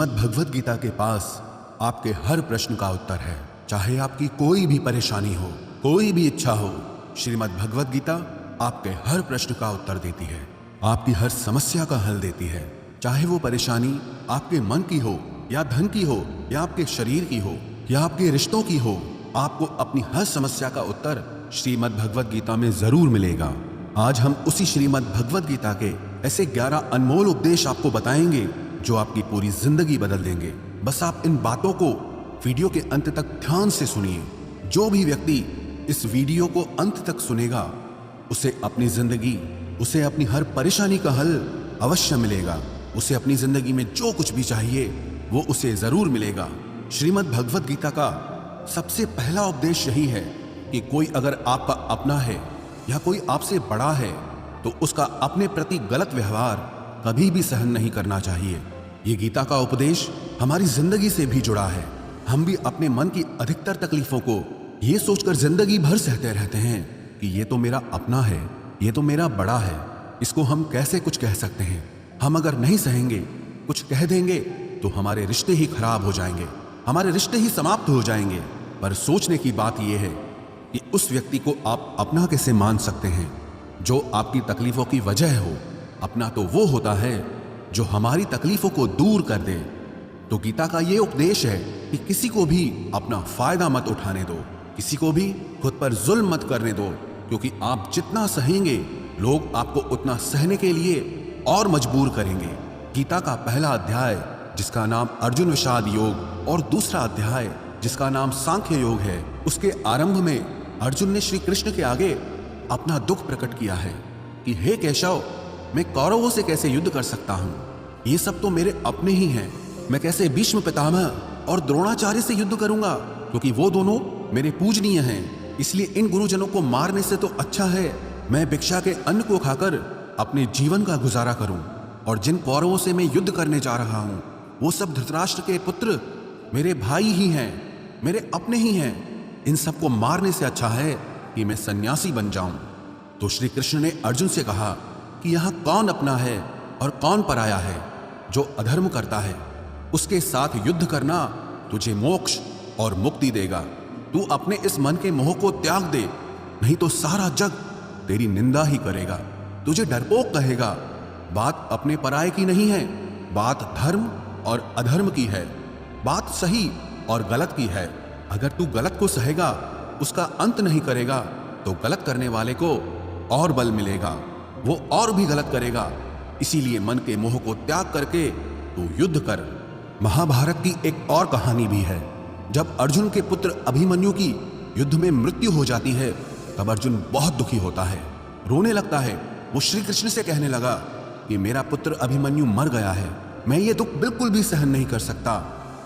श्रीमद् भगवद गीता के पास आपके हर प्रश्न का उत्तर है। चाहे आपकी कोई भी परेशानी हो, कोई भी इच्छा हो, श्रीमद् भगवद गीता आपके हर प्रश्न का उत्तर देती है, आपकी हर समस्या का हल देती है। चाहे वो परेशानी आपके मन की हो, या धन की हो, या आपके शरीर की हो, या आपके रिश्तों की हो, आपको अपनी हर समस्या का उत्तर श्रीमद् भगवद गीता में जरूर मिलेगा। आज हम उसी श्रीमद् भगवद गीता के ऐसे 11 अनमोल उपदेश आपको बताएंगे जो आपकी पूरी जिंदगी बदल देंगे। बस आप इन बातों को वीडियो के अंत तक ध्यान से सुनिए। जो भी व्यक्ति इस वीडियो को अंत तक सुनेगा, उसे अपनी जिंदगी, उसे अपनी हर परेशानी का हल अवश्य मिलेगा। उसे अपनी जिंदगी में जो कुछ भी चाहिए वो उसे जरूर मिलेगा। श्रीमद् भगवद गीता का सबसे पहला उपदेश यही है कि कोई अगर आपका अपना है या कोई आपसे बड़ा है तो उसका अपने प्रति गलत व्यवहार कभी भी सहन नहीं करना चाहिए। ये गीता का उपदेश हमारी जिंदगी से भी जुड़ा है। हम भी अपने मन की अधिकतर तकलीफों को ये सोचकर जिंदगी भर सहते रहते हैं कि ये तो मेरा अपना है, ये तो मेरा बड़ा है, इसको हम कैसे कुछ कह सकते हैं। हम अगर नहीं सहेंगे, कुछ कह देंगे तो हमारे रिश्ते ही खराब हो जाएंगे, हमारे रिश्ते ही समाप्त हो जाएंगे। पर सोचने की बात यह है कि उस व्यक्ति को आप अपना कैसे मान सकते हैं जो आपकी तकलीफों की वजह हो। अपना तो वो होता है जो हमारी तकलीफों को दूर कर दे। तो गीता का ये उपदेश है कि किसी को भी अपना फायदा मत उठाने दो, किसी को भी खुद पर जुल्म मत करने दो, क्योंकि आप जितना सहेंगे लोग आपको उतना सहने के लिए और मजबूर करेंगे। गीता का पहला अध्याय जिसका नाम अर्जुन विषाद योग और दूसरा अध्याय जिसका नाम सांख्य योग है, उसके आरंभ में अर्जुन ने श्री कृष्ण के आगे अपना दुख प्रकट किया है कि हे केशव, मैं कौरवों से कैसे युद्ध कर सकता हूं? ये सब तो मेरे अपने ही हैं। मैं कैसे भीष्म पितामह और द्रोणाचार्य से युद्ध करूंगा, क्योंकि वो दोनों मेरे पूजनीय हैं। इसलिए इन गुरुजनों को मारने से तो अच्छा है मैं भिक्षा के अन्न को खाकर अपने जीवन का गुजारा करूं। और जिन कौरवों से मैं युद्ध करने जा रहा हूं वो सब धृतराष्ट्र के पुत्र मेरे भाई ही हैं, मेरे अपने ही हैं। इन सबको मारने से अच्छा है कि मैं सन्यासी बन जाऊं। तो श्री कृष्ण ने अर्जुन से कहा कि यहां कौन अपना है और कौन पराया है। जो अधर्म करता है उसके साथ युद्ध करना तुझे मोक्ष और मुक्ति देगा। तू अपने इस मन के मोह को त्याग दे, नहीं तो सारा जग तेरी निंदा ही करेगा, तुझे डरपोक कहेगा। बात अपने पराये की नहीं है, बात धर्म और अधर्म की है, बात सही और गलत की है। अगर तू गलत को सहेगा, उसका अंत नहीं करेगा, तो गलत करने वाले को और बल मिलेगा, वो और भी गलत करेगा। इसीलिए मन के मोह को त्याग करके तू युद्ध कर। महाभारत की एक और कहानी भी है। जब अर्जुन के पुत्र अभिमन्यु की युद्ध में मृत्यु हो जाती है तब अर्जुन बहुत दुखी होता है, रोने लगता है। वो श्री कृष्ण से कहने लगा कि मेरा पुत्र अभिमन्यु मर गया है, मैं ये दुख बिल्कुल भी सहन नहीं कर सकता,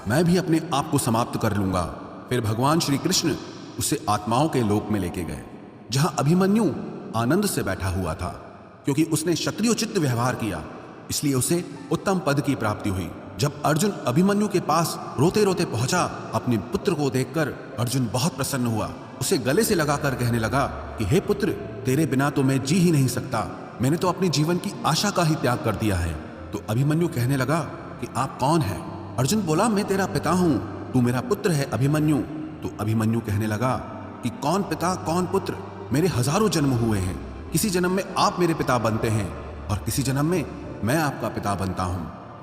मैं भी अपने आप को समाप्त कर लूंगा। फिर भगवान श्री कृष्ण उसे आत्माओं के लोक में लेके गए, जहां अभिमन्यु आनंद से बैठा हुआ था। क्योंकि उसने क्षत्रियोचित व्यवहार किया, इसलिए उसे उत्तम पद की प्राप्ति हुई। जब अर्जुन अभिमन्यु के पास रोते रोते पहुंचा, अपने पुत्र को देखकर अर्जुन बहुत प्रसन्न हुआ। उसे गले से लगाकर कहने लगा कि हे पुत्र, तेरे बिना तो मैं जी ही नहीं सकता, मैंने तो अपने जीवन की आशा का ही त्याग कर दिया है। तो अभिमन्यु कहने लगा कि आप कौन हैं? अर्जुन बोला, मैं तेरा पिता हूं, तू मेरा पुत्र है अभिमन्यु। तो अभिमन्यु कहने लगा कि कौन पिता कौन पुत्र, मेरे हजारों जन्म हुए हैं। किसी जन्म में आप मेरे पिता बनते हैं और किसी जन्म में मैं आपका पिता बनता हूं।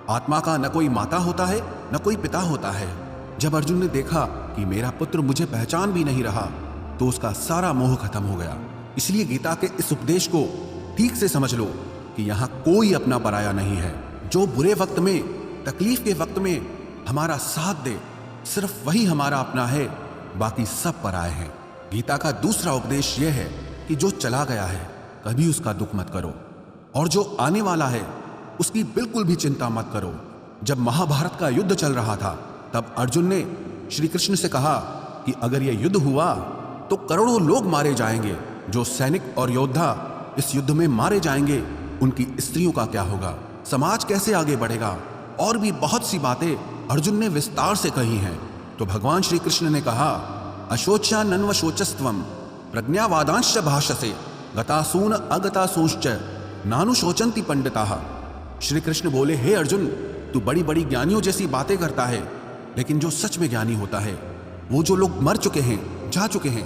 आत्मा का न कोई माता होता है न कोई पिता होता है। जब अर्जुन ने देखा कि मेरा पुत्र मुझे पहचान भी नहीं रहा तो उसका सारा मोह खत्म हो गया। इसलिए गीता के इस उपदेश को ठीक से समझ लो कि यहाँ कोई अपना पराया नहीं है। जो बुरे वक्त में, तकलीफ के वक्त में हमारा साथ दे, सिर्फ वही हमारा अपना है, बाकी सब पराये हैं। गीता का दूसरा उपदेश यह है कि जो चला गया है कभी उसका दुख मत करो, और जो आने वाला है उसकी बिल्कुल भी चिंता मत करो। जब महाभारत का युद्ध चल रहा था तब अर्जुन ने श्री कृष्ण से कहा कि अगर यह युद्ध हुआ तो करोड़ों लोग मारे जाएंगे। जो सैनिक और योद्धा इस युद्ध में मारे जाएंगे उनकी स्त्रियों का क्या होगा, समाज कैसे आगे बढ़ेगा, और भी बहुत सी बातें अर्जुन ने विस्तार से कही हैं। तो भगवान श्री कृष्ण ने कहा, अशोच्या नन्व शोचस्त्वम प्रज्ञावादांश्च भाषसे गतासून अगतासूंश्च नानुशोचन्ति पंडिताः। श्री कृष्ण बोले, हे अर्जुन, तू बड़ी बड़ी ज्ञानियों जैसी बातें करता है, लेकिन जो सच में ज्ञानी होता है, वो जो लोग मर चुके हैं, जा चुके हैं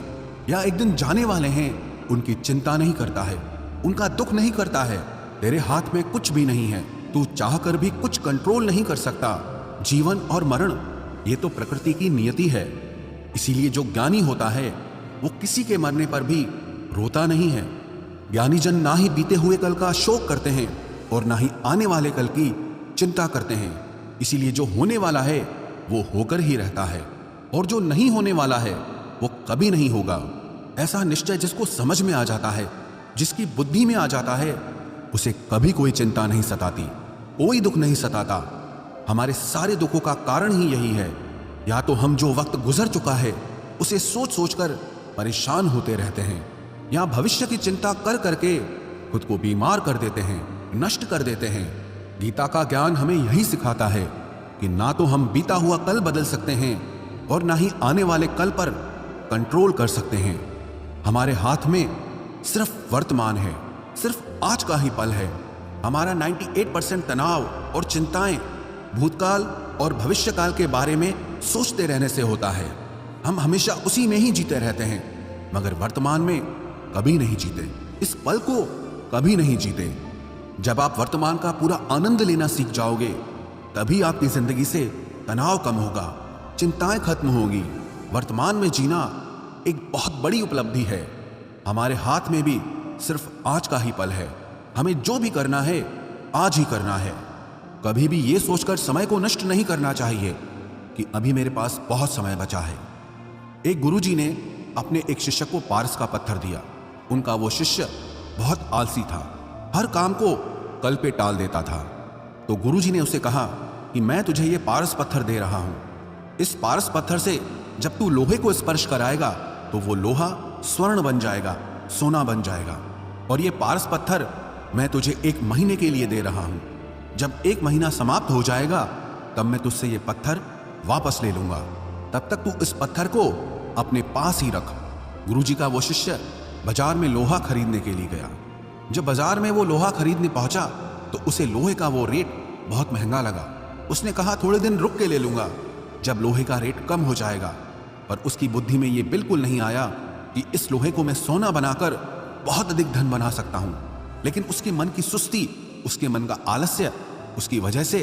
या एक दिन जाने वाले हैं, उनकी चिंता नहीं करता है, उनका दुख नहीं करता है। तेरे हाथ में कुछ भी नहीं है, तू चाह कर भी कुछ कंट्रोल नहीं कर सकता। जीवन और मरण ये तो प्रकृति की नियति है। इसीलिए जो ज्ञानी होता है वो किसी के मरने पर भी रोता नहीं है। ज्ञानी जन ना ही बीते हुए कल का शोक करते हैं और ना ही आने वाले कल की चिंता करते हैं। इसीलिए जो होने वाला है वो होकर ही रहता है और जो नहीं होने वाला है वो कभी नहीं होगा। ऐसा निश्चय जिसको समझ में आ जाता है, जिसकी बुद्धि में आ जाता है, उसे कभी कोई चिंता नहीं सताती, कोई दुख नहीं सताता। हमारे सारे दुखों का कारण ही यही है। या तो हम जो वक्त गुजर चुका है उसे सोच सोचकर परेशान होते रहते हैं, या भविष्य की चिंता कर करके खुद को बीमार कर देते हैं, नष्ट कर देते हैं। गीता का ज्ञान हमें यही सिखाता है कि ना तो हम बीता हुआ कल बदल सकते हैं और ना ही आने वाले कल पर कंट्रोल कर सकते हैं। हमारे हाथ में सिर्फ वर्तमान है, सिर्फ आज का ही पल है। हमारा 98% तनाव और चिंताएं भूतकाल और भविष्यकाल के बारे में सोचते रहने से होता है। हम हमेशा उसी में ही जीते रहते हैं, मगर वर्तमान में कभी नहीं जीते, इस पल को कभी नहीं जीते। जब आप वर्तमान का पूरा आनंद लेना सीख जाओगे, तभी आपकी जिंदगी से तनाव कम होगा, चिंताएं खत्म होंगी। वर्तमान में जीना एक बहुत बड़ी उपलब्धि है। हमारे हाथ में भी सिर्फ आज का ही पल है। हमें जो भी करना है आज ही करना है। कभी भी ये सोचकर समय को नष्ट नहीं करना चाहिए कि अभी मेरे पास बहुत समय बचा है। एक गुरुजी ने अपने एक शिष्य को पारस का पत्थर दिया। उनका वो शिष्य बहुत आलसी था, हर काम को कल पे टाल देता था। तो गुरुजी ने उसे कहा कि मैं तुझे ये पारस पत्थर दे रहा हूं। इस पारस पत्थर से जब तू लोहे को स्पर्श कराएगा तो वो लोहा स्वर्ण बन जाएगा, सोना बन जाएगा। और ये पारस पत्थर मैं तुझे 1 महीने के लिए दे रहा हूं। जब 1 महीना समाप्त हो जाएगा तब मैं तुझसे ये पत्थर वापस ले लूंगा। तब तक तू इस पत्थर को अपने पास ही रख। गुरुजी का वो शिष्य बाजार में लोहा खरीदने के लिए गया। जब बाजार में वो लोहा खरीदने पहुंचा तो उसे लोहे का वो रेट बहुत महंगा लगा। उसने कहा थोड़े दिन रुक के ले लूंगा, जब लोहे का रेट कम हो जाएगा। पर उसकी बुद्धि में ये बिल्कुल नहीं आया कि इस लोहे को मैं सोना बनाकर बहुत अधिक धन बना सकता हूं। लेकिन उसके मन की सुस्ती, उसके मन का आलस्य, उसकी वजह से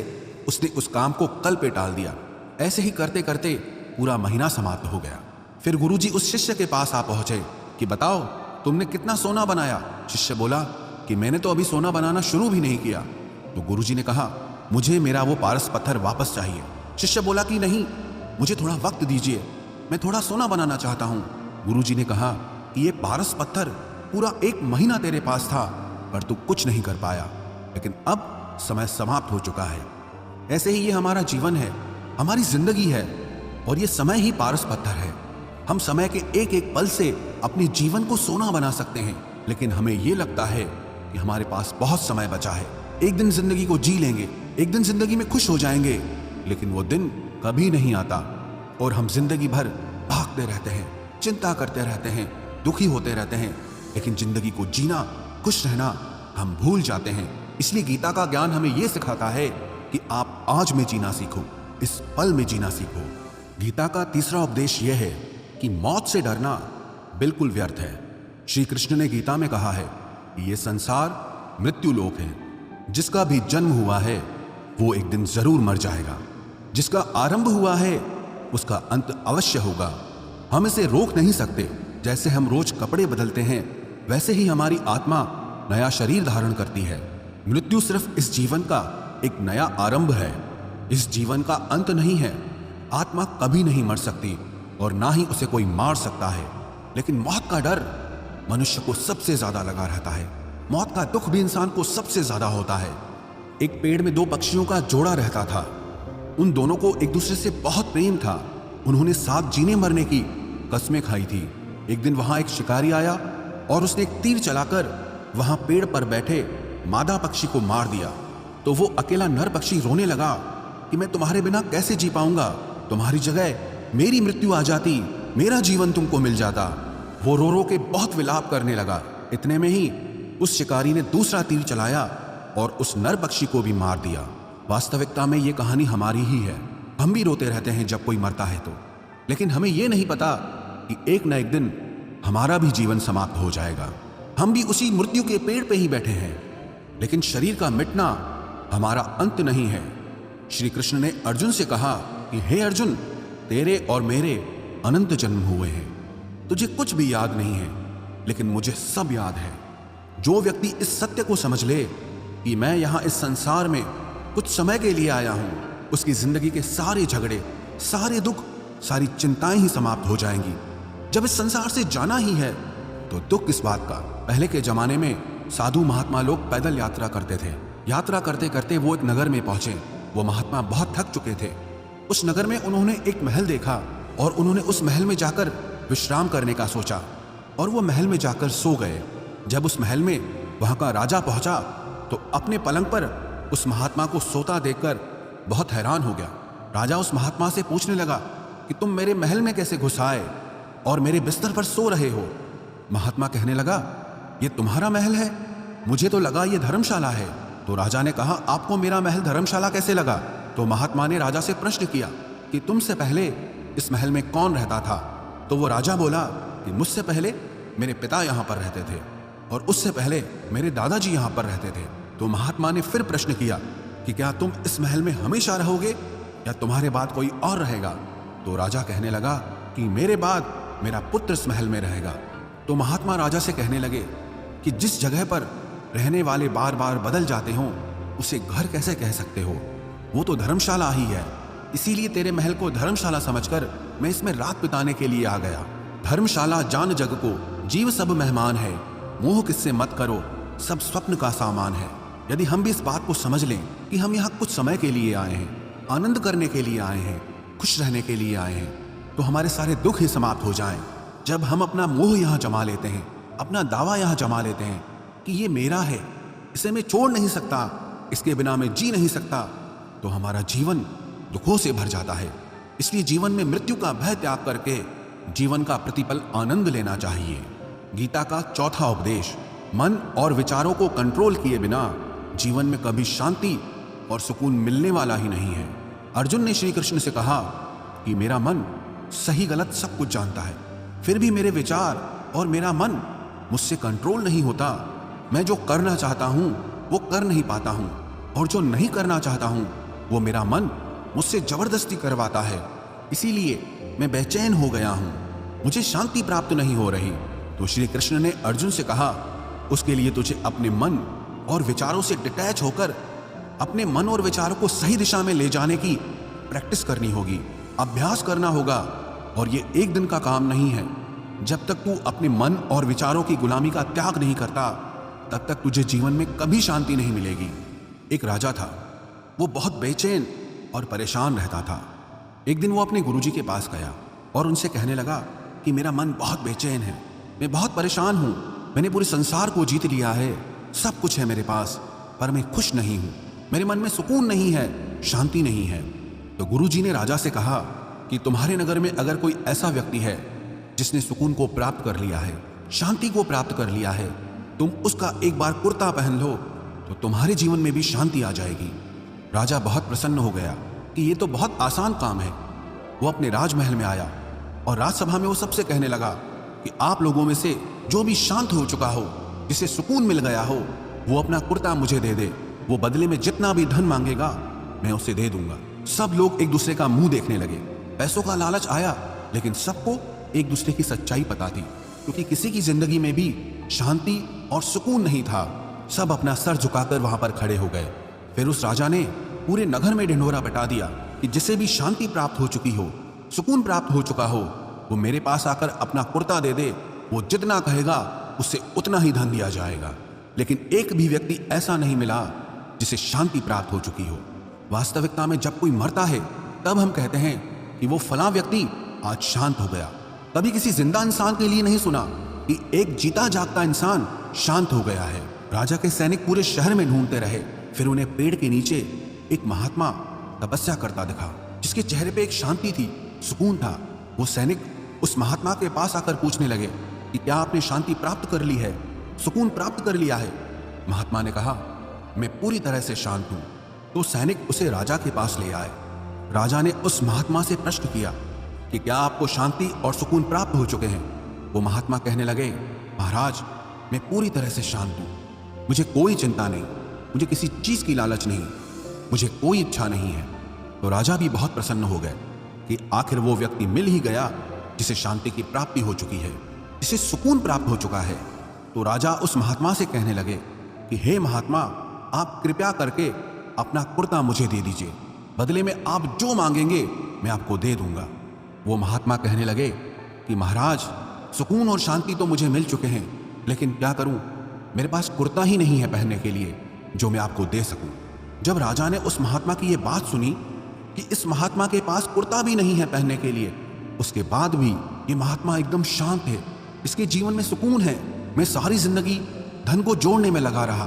उसने उस काम को कल पे टाल दिया। ऐसे ही करते करते पूरा महीना समाप्त हो गया। फिर गुरुजी उस शिष्य के पास आ पहुंचे कि बताओ तुमने कितना सोना बनाया। शिष्य बोला कि मैंने तो अभी सोना बनाना शुरू भी नहीं किया। तो गुरुजी ने कहा मुझे मेरा वो पारस पत्थर वापस चाहिए। शिष्य बोला कि नहीं, मुझे थोड़ा वक्त दीजिए, मैं थोड़ा सोना बनाना चाहता हूं। गुरुजी ने कहा कि ये पारस पत्थर पूरा 1 महीना तेरे पास था पर तू कुछ नहीं कर पाया, लेकिन अब समय समाप्त हो चुका है। ऐसे ही ये हमारा जीवन है, हमारी जिंदगी है, और ये समय ही पारस पत्थर है। हम समय के एक एक पल से अपने जीवन को सोना बना सकते हैं, लेकिन हमें ये लगता है कि हमारे पास बहुत समय बचा है, एक दिन जिंदगी को जी लेंगे, एक दिन जिंदगी में खुश हो जाएंगे। लेकिन वो दिन कभी नहीं आता और हम जिंदगी भर भागते रहते हैं, चिंता करते रहते हैं, दुखी होते रहते हैं, लेकिन जिंदगी को जीना, खुश रहना हम भूल जाते हैं। इसलिए गीता का ज्ञान हमें यह सिखाता है कि आप आज में जीना सीखो, इस पल में जीना सीखो। गीता का तीसरा उपदेश यह है कि मौत से डरना बिल्कुल व्यर्थ है। श्री कृष्ण ने गीता में कहा है कि यह संसार मृत्यु लोक है। जिसका भी जन्म हुआ है वो एक दिन जरूर मर जाएगा। जिसका आरंभ हुआ है उसका अंत अवश्य होगा। हम इसे रोक नहीं सकते। जैसे हम रोज कपड़े बदलते हैं, वैसे ही हमारी आत्मा नया शरीर धारण करती है। मृत्यु सिर्फ इस जीवन का एक नया आरंभ है, इस जीवन का अंत नहीं है। आत्मा कभी नहीं मर सकती और ना ही उसे कोई मार सकता है। लेकिन मौत का डर मनुष्य को सबसे ज्यादा लगा रहता है। मौत का दुख भी इंसान को सबसे ज्यादा होता है। एक पेड़ में 2 पक्षियों का जोड़ा रहता था। उन दोनों को एक दूसरे से बहुत प्रेम था। उन्होंने साथ जीने मरने की कस्में खाई थी। एक दिन वहां एक शिकारी आया और उसने एक तीर चलाकर वहां पेड़ पर बैठे मादा पक्षी को मार दिया। तो वो अकेला नर पक्षी रोने लगा कि मैं तुम्हारे बिना कैसे जी पाऊंगा, तुम्हारी जगह मेरी मृत्यु आ जाती, मेरा जीवन तुमको मिल जाता। वो रो रो के बहुत विलाप करने लगा। इतने में ही उस शिकारी ने दूसरा तीर चलाया और उस नर पक्षी को भी मार दिया। वास्तविकता में ये कहानी हमारी ही है। हम भी रोते रहते हैं जब कोई मरता है तो, लेकिन हमें ये नहीं पता कि एक न एक दिन हमारा भी जीवन समाप्त हो जाएगा। हम भी उसी मृत्यु के पेड़ पे ही बैठे हैं, लेकिन शरीर का मिटना हमारा अंत नहीं है। श्री कृष्ण ने अर्जुन से कहा कि हे अर्जुन, तेरे और मेरे अनंत जन्म हुए हैं, तुझे कुछ भी याद नहीं है, लेकिन मुझे सब याद है। जो व्यक्ति इस सत्य को समझ ले कि मैं यहां इस संसार में कुछ समय के लिए आया हूं, उसकी जिंदगी के सारे झगड़े, सारे दुख, सारी चिंताएं ही समाप्त हो जाएंगी। जब इस संसार से जाना ही है तो दुख किस बात का। पहले के जमाने में साधु महात्मा लोग पैदल यात्रा करते थे। यात्रा करते करते वो एक नगर में पहुंचे। वो महात्मा बहुत थक चुके थे। उस नगर में उन्होंने एक महल देखा और उन्होंने उस महल में जाकर विश्राम करने का सोचा और वो महल में जाकर सो गए। जब उस महल में वहां का राजा पहुंचा तो अपने पलंग पर उस महात्मा को सोता देखकर बहुत हैरान हो गया। राजा उस महात्मा से पूछने लगा कि तुम मेरे महल में कैसे घुस आए और मेरे बिस्तर पर सो रहे हो। महात्मा कहने लगा, ये तुम्हारा महल है, मुझे तो लगा ये धर्मशाला है। तो राजा ने कहा, आपको मेरा महल धर्मशाला कैसे लगा? तो महात्मा ने राजा से प्रश्न किया कि तुमसे पहले इस महल में कौन रहता था? तो वो राजा बोला कि मुझसे पहले मेरे पिता यहाँ पर रहते थे और उससे पहले मेरे दादाजी यहाँ पर रहते थे। तो महात्मा ने फिर प्रश्न किया कि क्या तुम इस महल में हमेशा रहोगे या तुम्हारे बाद कोई और रहेगा? तो राजा कहने लगा कि मेरे बाद मेरा पुत्र इस महल में रहेगा। तो महात्मा राजा से कहने लगे कि जिस जगह पर रहने वाले बार बार बदल जाते हों उसे घर कैसे कह सकते हो? वो तो धर्मशाला ही है। इसीलिए तेरे महल को धर्मशाला समझकर मैं इसमें रात बिताने के लिए आ गया। धर्मशाला जान जग को, जीव सब मेहमान है, मोह किससे मत करो, सब स्वप्न का सामान है। यदि हम भी इस बात को समझ लें कि हम यहाँ कुछ समय के लिए आए हैं, आनंद करने के लिए आए हैं, खुश रहने के लिए आए हैं, तो हमारे सारे दुख ही समाप्त हो जाएं। जब हम अपना मोह यहाँ जमा लेते हैं, अपना दावा यहाँ जमा लेते हैं कि ये मेरा है, इसे मैं छोड़ नहीं सकता, इसके बिना मैं जी नहीं सकता, तो हमारा जीवन दुखों से भर जाता है। इसलिए जीवन में मृत्यु का भय त्याग करके जीवन का प्रतिपल आनंद लेना चाहिए। गीता का चौथा उपदेश, मन और विचारों को कंट्रोल किए बिना जीवन में कभी शांति और सुकून मिलने वाला ही नहीं है। अर्जुन ने श्री कृष्ण से कहा कि मेरा मन सही गलत सब कुछ जानता है, फिर भी मेरे विचार और मेरा मन मुझसे कंट्रोल नहीं होता। मैं जो करना चाहता हूं वो कर नहीं पाता हूं और जो नहीं करना चाहता हूं वो मेरा मन मुझसे जबरदस्ती करवाता है। इसीलिए मैं बेचैन हो गया हूं, मुझे शांति प्राप्त नहीं हो रही। तो श्री कृष्ण ने अर्जुन से कहा, उसके लिए तुझे अपने मन और विचारों से डिटैच होकर अपने मन और विचारों को सही दिशा में ले जाने की प्रैक्टिस करनी होगी, अभ्यास करना होगा। और ये एक दिन का काम नहीं है। जब तक तू अपने मन और विचारों की गुलामी का त्याग नहीं करता, तब तक तुझे जीवन में कभी शांति नहीं मिलेगी। एक राजा था, वो बहुत बेचैन और परेशान रहता था। एक दिन वो अपने गुरुजी के पास गया और उनसे कहने लगा कि मेरा मन बहुत बेचैन है, मैं बहुत परेशान हूँ, मैंने पूरे संसार को जीत लिया है, सब कुछ है मेरे पास, पर मैं खुश नहीं हूँ, मेरे मन में सुकून नहीं है, शांति नहीं है। तो गुरुजी ने राजा से कहा कि तुम्हारे नगर में अगर कोई ऐसा व्यक्ति है जिसने सुकून को प्राप्त कर लिया है, शांति को प्राप्त कर लिया है, तुम उसका एक बार कुर्ता पहन लो तो तुम्हारे जीवन में भी शांति आ जाएगी। राजा बहुत प्रसन्न हो गया कि ये तो बहुत आसान काम है। वो अपने राजमहल में आया और राजसभा में वो सबसे कहने लगा कि आप लोगों में से जो भी शांत हो चुका हो, जिसे सुकून मिल गया हो, वो अपना कुर्ता मुझे दे दे, वो बदले में जितना भी धन मांगेगा मैं उसे दे दूंगा। सब लोग एक दूसरे का मुंह देखने लगे। पैसों का लालच आया, लेकिन सबको एक दूसरे की सच्चाई पता थी, क्योंकि किसी की जिंदगी में भी शांति और सुकून नहीं था। सब अपना सर झुकाकर वहां पर खड़े हो गए। फिर उस राजा ने पूरे नगर में ढिंढोरा पिटा दिया कि जिसे भी शांति प्राप्त हो चुकी हो, सुकून प्राप्त हो चुका हो, वो मेरे पास आकर अपना कुर्ता दे दे, वो जितना कहेगा उससे उतना ही धन दिया जाएगा। लेकिन एक भी व्यक्ति ऐसा नहीं मिला जिसे शांति प्राप्त हो चुकी हो। वास्तविकता में जब कोई मरता है तब हम कहते हैं कि वो फलां व्यक्ति आज शांत हो गया। कभी किसी जिंदा इंसान के लिए नहीं सुना कि एक जीता जागता इंसान शांत हो गया है। राजा के सैनिक पूरे शहर में ढूंढते रहे, फिर उन्हें पेड़ के नीचे एक महात्मा तपस्या करता दिखा, जिसके चेहरे पे एक शांति थी, सुकून था। वो सैनिक उस महात्मा के पास आकर पूछने लगे कि क्या आपने शांति प्राप्त कर ली है, सुकून प्राप्त कर लिया है? महात्मा ने कहा, मैं पूरी तरह से शांत हूँ, तो सैनिक उसे राजा के पास ले आए। राजा ने उस महात्मा से प्रश्न किया कि क्या आपको शांति और सुकून प्राप्त हो चुके हैं? वो महात्मा कहने लगे, महाराज, मैं पूरी तरह से शांत हूं, मुझे कोई चिंता नहीं, मुझे किसी चीज की लालच नहीं, मुझे कोई इच्छा नहीं है। तो राजा भी बहुत प्रसन्न हो गए कि आखिर वो व्यक्ति मिल ही गया जिसे शांति की प्राप्ति हो चुकी है, जिसे सुकून प्राप्त हो चुका है। तो राजा उस महात्मा से कहने लगे कि हे महात्मा, आप कृपया करके अपना कुर्ता मुझे दे दीजिए, बदले में आप जो मांगेंगे मैं आपको दे दूंगा। वो महात्मा कहने लगे कि महाराज, सुकून और शांति तो मुझे मिल चुके हैं, लेकिन क्या करूं, मेरे पास कुर्ता ही नहीं है पहनने के लिए जो मैं आपको दे सकूं। जब राजा ने उस महात्मा की ये बात सुनी कि इस महात्मा के पास कुर्ता भी नहीं है पहनने के लिए, उसके बाद भी ये महात्मा एकदम शांत है, इसके जीवन में सुकून है, मैं सारी जिंदगी धन को जोड़ने में लगा रहा,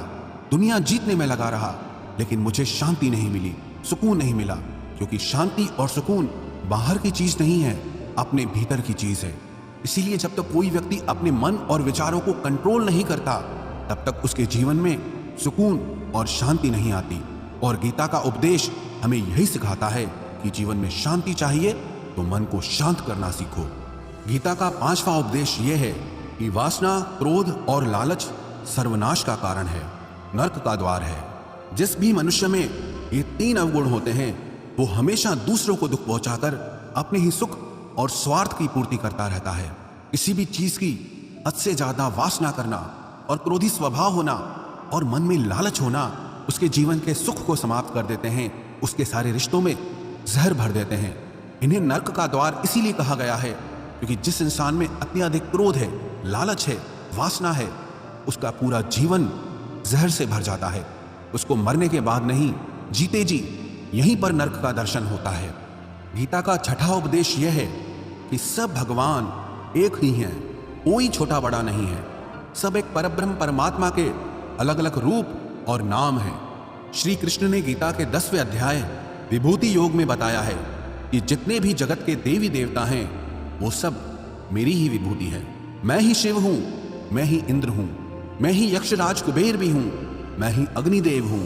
दुनिया जीतने में लगा रहा, लेकिन मुझे शांति नहीं मिली, सुकून नहीं मिला। क्योंकि शांति और सुकून बाहर की चीज नहीं है, अपने भीतर की चीज है। इसीलिए जब तक कोई व्यक्ति अपने मन और विचारों को कंट्रोल नहीं करता, तब तक उसके जीवन में सुकून और शांति नहीं आती। और गीता का उपदेश हमें यही सिखाता है कि जीवन में शांति चाहिए तो मन को शांत करना सीखो। गीता का 5वां उपदेश यह है कि वासना, क्रोध और लालच सर्वनाश का कारण है, नरक का द्वार है। जिस भी मनुष्य में ये 3 अवगुण होते हैं, वो हमेशा दूसरों को दुख पहुंचाकर अपने ही सुख और स्वार्थ की पूर्ति करता रहता है। किसी भी चीज की हद से ज्यादा वासना करना और क्रोधी स्वभाव होना और मन में लालच होना उसके जीवन के सुख को समाप्त कर देते हैं, उसके सारे रिश्तों में जहर भर देते हैं। इन्हें नरक का द्वार इसीलिए कहा गया है क्योंकि जिस इंसान में अत्यधिक क्रोध है, लालच है, वासना है, उसका पूरा जीवन जहर से भर जाता है। उसको मरने के बाद नहीं, जीते जी यहीं पर नरक का दर्शन होता है। गीता का 6वां उपदेश यह है कि सब भगवान एक ही हैं, कोई छोटा बड़ा नहीं है, सब एक परब्रह्म परमात्मा के अलग अलग रूप और नाम हैं। श्री कृष्ण ने गीता के 10वें अध्याय विभूति योग में बताया है कि जितने भी जगत के देवी देवता हैं वो सब मेरी ही विभूति है। मैं ही शिव हूं, मैं ही इंद्र हूं, मैं ही यक्षराज कुबेर भी हूं, मैं ही अग्निदेव हूं,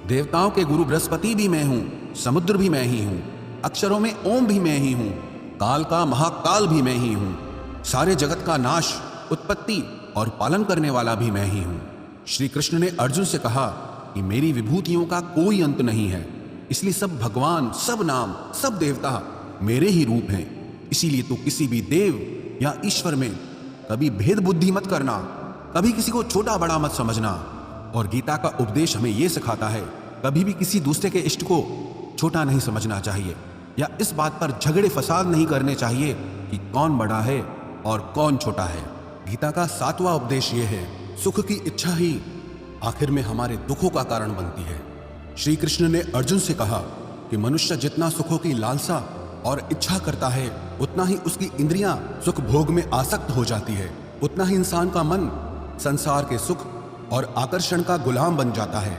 देवताओं के गुरु बृहस्पति भी मैं हूं, समुद्र भी मैं ही हूं, अक्षरों में ओम भी मैं ही हूं, काल का महाकाल भी मैं ही हूं, सारे जगत का नाश, उत्पत्ति और पालन करने वाला भी मैं ही हूं। श्री कृष्ण ने अर्जुन से कहा कि मेरी विभूतियों का कोई अंत नहीं है, इसलिए सब भगवान, सब नाम, सब देवता मेरे ही रूप हैं। इसीलिए तो किसी भी देव या ईश्वर में कभी भेद बुद्धि मत करना, कभी किसी को छोटा बड़ा मत समझना। और गीता का उपदेश हमें यह सिखाता है कभी भी किसी दूसरे के इष्ट को छोटा नहीं समझना चाहिए या इस बात पर झगड़े फसाद नहीं करने चाहिए कि कौन बड़ा है और कौन छोटा है। गीता का 7वां उपदेश यह है, सुख की इच्छा ही आखिर में हमारे दुखों का कारण बनती है। श्री कृष्ण ने अर्जुन से कहा कि मनुष्य जितना सुखों की लालसा और इच्छा करता है, उतना ही उसकी इंद्रियां सुख भोग में आसक्त हो जाती है, उतना ही इंसान का मन संसार के सुख और आकर्षण का गुलाम बन जाता है।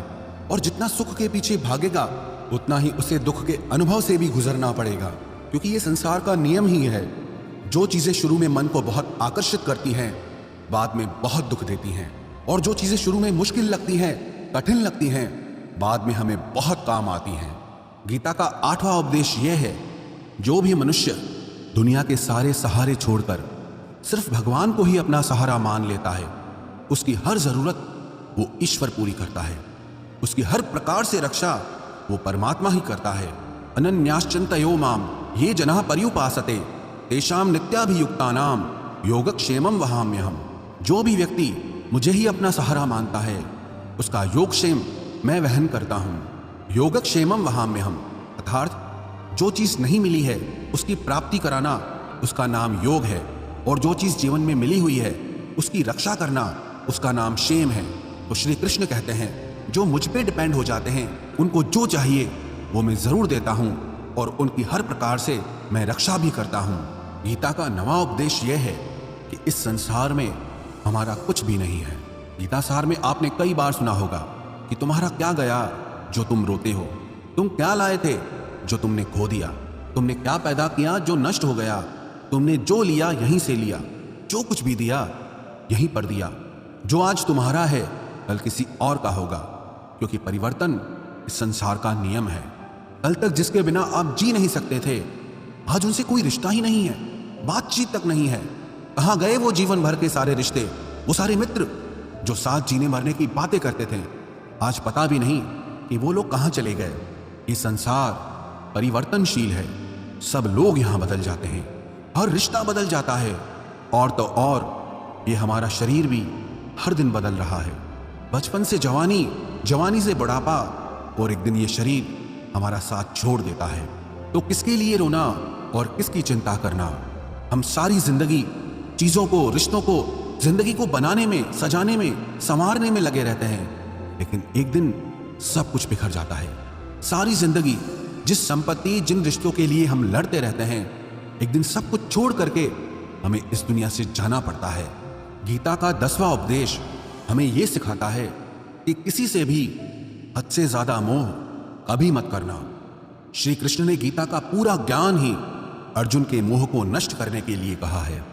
और जितना सुख के पीछे भागेगा, उतना ही उसे दुख के अनुभव से भी गुजरना पड़ेगा, क्योंकि ये संसार का नियम ही है। जो चीजें शुरू में मन को बहुत आकर्षित करती हैं, बाद में बहुत दुख देती हैं, और जो चीजें शुरू में मुश्किल लगती हैं, कठिन लगती हैं, बाद में हमें बहुत काम आती हैं। गीता का 8वां उपदेश यह है, जो भी मनुष्य दुनिया के सारे सहारे छोड़कर सिर्फ भगवान को ही अपना सहारा मान लेता है, उसकी हर जरूरत वो ईश्वर पूरी करता है, उसकी हर प्रकार से रक्षा वो परमात्मा ही करता है। अनन्याश्चिन्तयो माम ये जनाः पर्युपासते तेषां नित्याभियुक्तानां योगक्षेमं वहाम्यहम्। जो भी व्यक्ति मुझे ही अपना सहारा मानता है, उसका योगक्षेम मैं वहन करता हूँ। योगक्षेमं वहाम्यहम् अर्थात जो चीज़ नहीं मिली है उसकी प्राप्ति कराना, उसका नाम योग है, और जो चीज़ जीवन में मिली हुई है उसकी रक्षा करना, उसका नाम क्षेम है। तो श्री कृष्ण कहते हैं, जो मुझ पे डिपेंड हो जाते हैं उनको जो चाहिए वो मैं ज़रूर देता हूँ, और उनकी हर प्रकार से मैं रक्षा भी करता हूँ। गीता का 9वां उपदेश यह है कि इस संसार में हमारा कुछ भी नहीं है। गीता सार में आपने कई बार सुना होगा कि तुम्हारा क्या गया जो तुम रोते हो, तुम क्या लाए थे जो तुमने खो दिया, तुमने क्या पैदा किया जो नष्ट हो गया, तुमने जो लिया यहीं से लिया, जो कुछ भी दिया यहीं पर दिया। जो आज तुम्हारा है कल किसी और का होगा, क्योंकि परिवर्तन इस संसार का नियम है। कल तक जिसके बिना आप जी नहीं सकते थे, आज उनसे कोई रिश्ता ही नहीं है, बातचीत तक नहीं है। कहाँ गए वो जीवन भर के सारे रिश्ते, वो सारे मित्र जो साथ जीने मरने की बातें करते थे? आज पता भी नहीं कि वो लोग कहाँ चले गए। ये संसार परिवर्तनशील है, सब लोग यहाँ बदल जाते हैं, हर रिश्ता बदल जाता है, और तो और ये हमारा शरीर भी हर दिन बदल रहा है। बचपन से जवानी, जवानी से बुढ़ापा, और एक दिन ये शरीर हमारा साथ छोड़ देता है। तो किसके लिए रोना और किसकी चिंता करना? हम सारी जिंदगी चीजों को, रिश्तों को, जिंदगी को बनाने में, सजाने में, संवारने में लगे रहते हैं, लेकिन एक दिन सब कुछ बिखर जाता है। सारी जिंदगी जिस संपत्ति, जिन रिश्तों के लिए हम लड़ते रहते हैं, एक दिन सब कुछ छोड़ करके हमें इस दुनिया से जाना पड़ता है। गीता का 10वां उपदेश हमें यह सिखाता है कि किसी से भी हद से ज्यादा मोह कभी मत करना। श्री कृष्ण ने गीता का पूरा ज्ञान ही अर्जुन के मोह को नष्ट करने के लिए कहा है।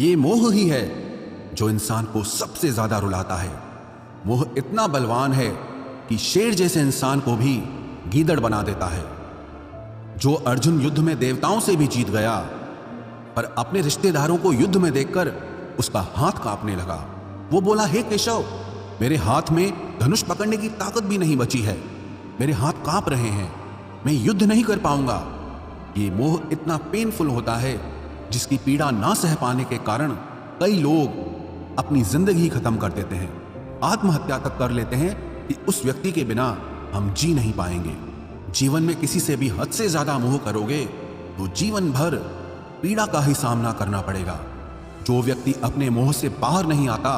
ये मोह ही है जो इंसान को सबसे ज्यादा रुलाता है। मोह इतना बलवान है कि शेर जैसे इंसान को भी गीदड़ बना देता है। जो अर्जुन युद्ध में देवताओं से भी जीत गया, पर अपने रिश्तेदारों को युद्ध में देखकर उसका हाथ कांपने लगा। वो बोला, हे केशव, मेरे हाथ में धनुष पकड़ने की ताकत भी नहीं बची है, मेरे हाथ कांप रहे हैं, मैं युद्ध नहीं कर पाऊंगा। ये मोह इतना पेनफुल होता है जिसकी पीड़ा ना सह पाने के कारण कई लोग अपनी जिंदगी खत्म कर देते हैं, आत्महत्या तक कर लेते हैं कि उस व्यक्ति के बिना हम जी नहीं पाएंगे। जीवन में किसी से भी हद से ज्यादा मोह करोगे तो जीवन भर पीड़ा का ही सामना करना पड़ेगा। जो व्यक्ति अपने मोह से बाहर नहीं आता,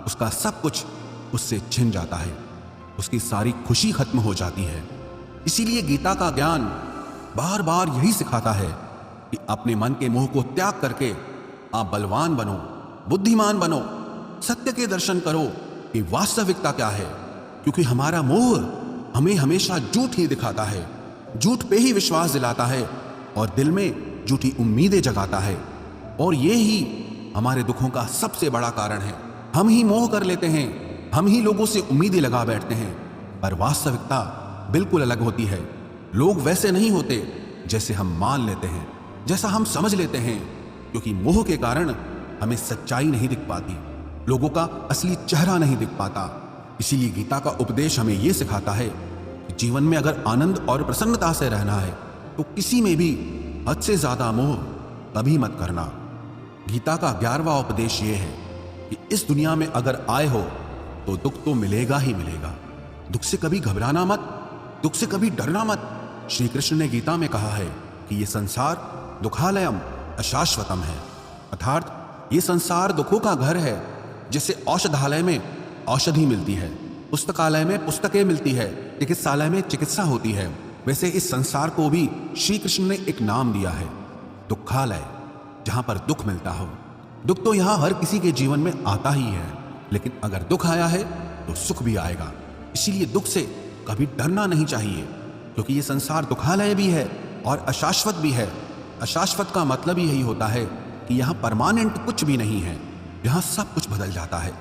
उसका सब कुछ उससे छिन जाता है, उसकी सारी खुशी खत्म हो जाती है। इसीलिए गीता का ज्ञान बार बार यही सिखाता है कि अपने मन के मोह को त्याग करके आप बलवान बनो, बुद्धिमान बनो, सत्य के दर्शन करो कि वास्तविकता क्या है। क्योंकि हमारा मोह हमें हमेशा झूठ ही दिखाता है, झूठ पे ही विश्वास दिलाता है और दिल में झूठी उम्मीदें जगाता है। और ये ही हमारे दुखों का सबसे बड़ा कारण है। हम ही मोह कर लेते हैं, हम ही लोगों से उम्मीदें लगा बैठते हैं, पर वास्तविकता बिल्कुल अलग होती है। लोग वैसे नहीं होते जैसे हम मान लेते हैं, जैसा हम समझ लेते हैं, क्योंकि मोह के कारण हमें सच्चाई नहीं दिख पाती, लोगों का असली चेहरा नहीं दिख पाता। इसीलिए गीता का उपदेश हमें यह सिखाता है कि जीवन में अगर आनंद और प्रसन्नता से रहना है तो किसी में भी हद से ज्यादा मोह कभी मत करना। गीता का 11वां उपदेश यह है कि इस दुनिया में अगर आए हो तो दुख तो मिलेगा ही मिलेगा। दुख से कभी घबराना मत, दुख से कभी डरना मत। श्री कृष्ण ने गीता में कहा है कि यह संसार दुखालयम अशाश्वतम है, अर्थात ये संसार दुखों का घर है। जैसे औषधालय में औषधि मिलती है, पुस्तकालय में पुस्तकें मिलती है, चिकित्सालय में चिकित्सा होती है, वैसे इस संसार को भी श्री कृष्ण ने एक नाम दिया है, दुखालय, जहां पर दुख मिलता हो। दुख तो यहां हर किसी के जीवन में आता ही है, लेकिन अगर दुख आया है तो सुख भी आएगा। इसीलिए दुख से कभी डरना नहीं चाहिए, क्योंकि ये संसार दुखालय भी है और अशाश्वत भी है। अशाश्वत का मतलब ही यही होता है कि यहाँ परमानेंट कुछ भी नहीं है, यहाँ सब कुछ बदल जाता है।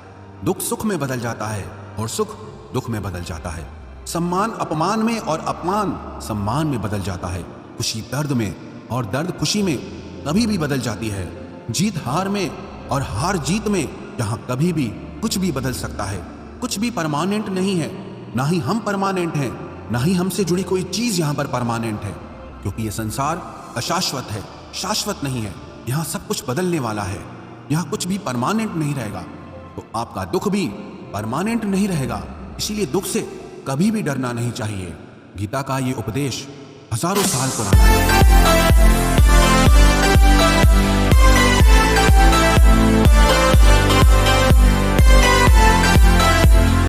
दुख सुख में बदल जाता है और सुख दुख में बदल जाता है। सम्मान अपमान में और अपमान सम्मान में बदल जाता है। खुशी दर्द में और दर्द खुशी में कभी भी बदल जाती है। जीत हार में और हार जीत में यहाँ कभी भी कुछ भी बदल सकता है। कुछ भी परमानेंट नहीं है, ना ही हम परमानेंट हैं, ना ही हमसे जुड़ी कोई चीज यहाँ पर परमानेंट है, क्योंकि ये संसार अशाश्वत है, शाश्वत नहीं है। यहाँ सब कुछ बदलने वाला है, यहाँ कुछ भी परमानेंट नहीं रहेगा। तो आपका दुख भी परमानेंट नहीं रहेगा, इसीलिए दुख से कभी भी डरना नहीं चाहिए। गीता का ये उपदेश हजारों साल पुराना है।